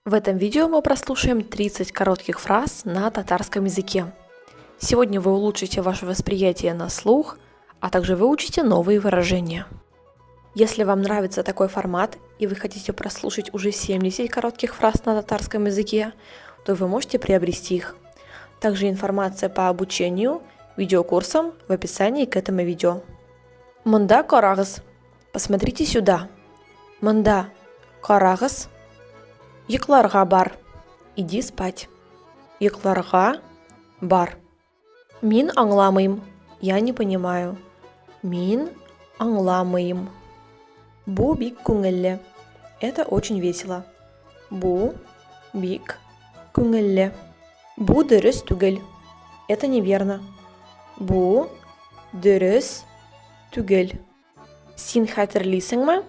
В этом видео мы прослушаем 30 коротких фраз на татарском языке. Сегодня вы улучшите ваше восприятие на слух, а также выучите новые выражения. Если вам нравится такой формат и вы хотите прослушать уже 70 коротких фраз на татарском языке, то вы можете приобрести их. Также информация по обучению, видеокурсам в описании к этому видео. Мында карагыз. Посмотрите сюда. Мында карагыз. Йокларга бар. Иди спать. Йокларга бар. Мин аңламыйм. Я не понимаю. Мин аңламыйм. Бу бик күңелле. Это очень весело. Бу бик күңелле. Бу дөрес түгел. Это неверно. Бу дөрес түгел. Син хәтерлисеңме?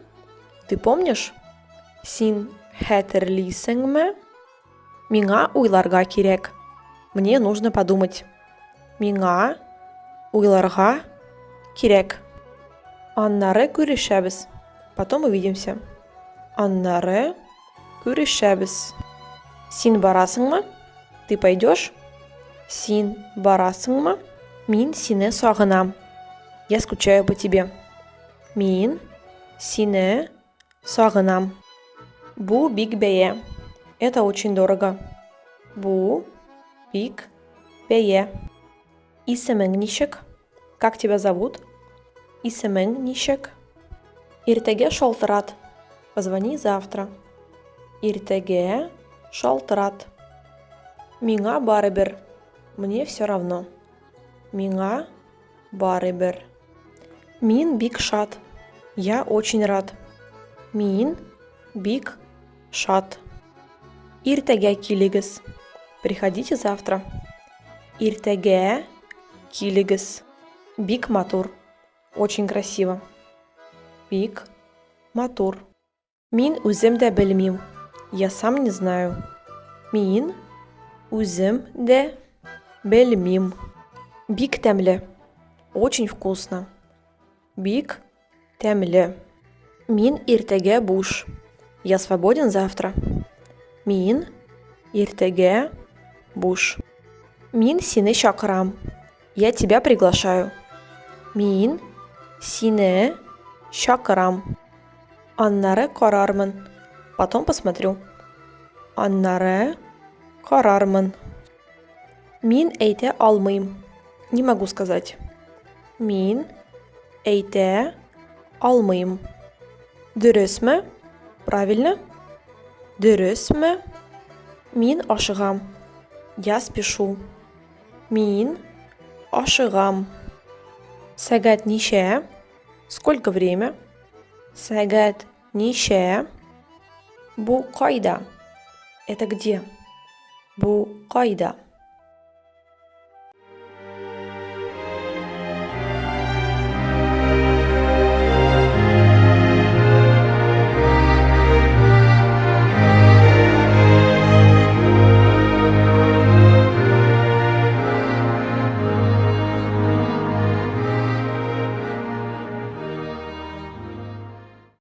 Ты помнишь? Син хәтерлисеңме? Миңа уйларга кирәк. Мне нужно подумать. Миңа уйларга кирәк. Аннары күрешәбез. Потом увидимся. Аннары күрешәбез. Син барасыңмы? Ты пойдешь? Син барасыңмы? Мин сине сагынам. Я скучаю по тебе. Мин сине сагынам. Бу бик бәя. Это очень дорого. Бу бик бәя. Исемең ничек? Как тебя зовут? Исемең ничек? Иртәгә шалтырат. Позвони завтра. Иртәгә шалтырат. Миңа барыбер. Мне все равно. Миңа барыбер. Мин бик шат. Я очень рад. Мин бик шат. Иртәгә килегез. Приходите завтра. Иртәгә килегез. Бик матур. Очень красиво. Бик матур. Мин үзем дә белмим. Я сам не знаю. Мин үзем дә белмим. Бик тәмле. Очень вкусно. Бик тәмле. Мин иртәгә буш. Я свободен завтра. Мин иртәгә буш. Мин сине чакырам. Я тебя приглашаю. Мин сине чакырам. Аннары карармын. Потом посмотрю. Аннары карармын. Мин әйтә алмыйм. Не могу сказать. Мин әйтә алмыйм. Дөресме? Правильно? Дөресме? Мин ашыгам. Я спешу. Мин ашыгам. Сәгать ничә? Сколько время? Сәгать ничә? Бу кайда? Это где? Бу кайда?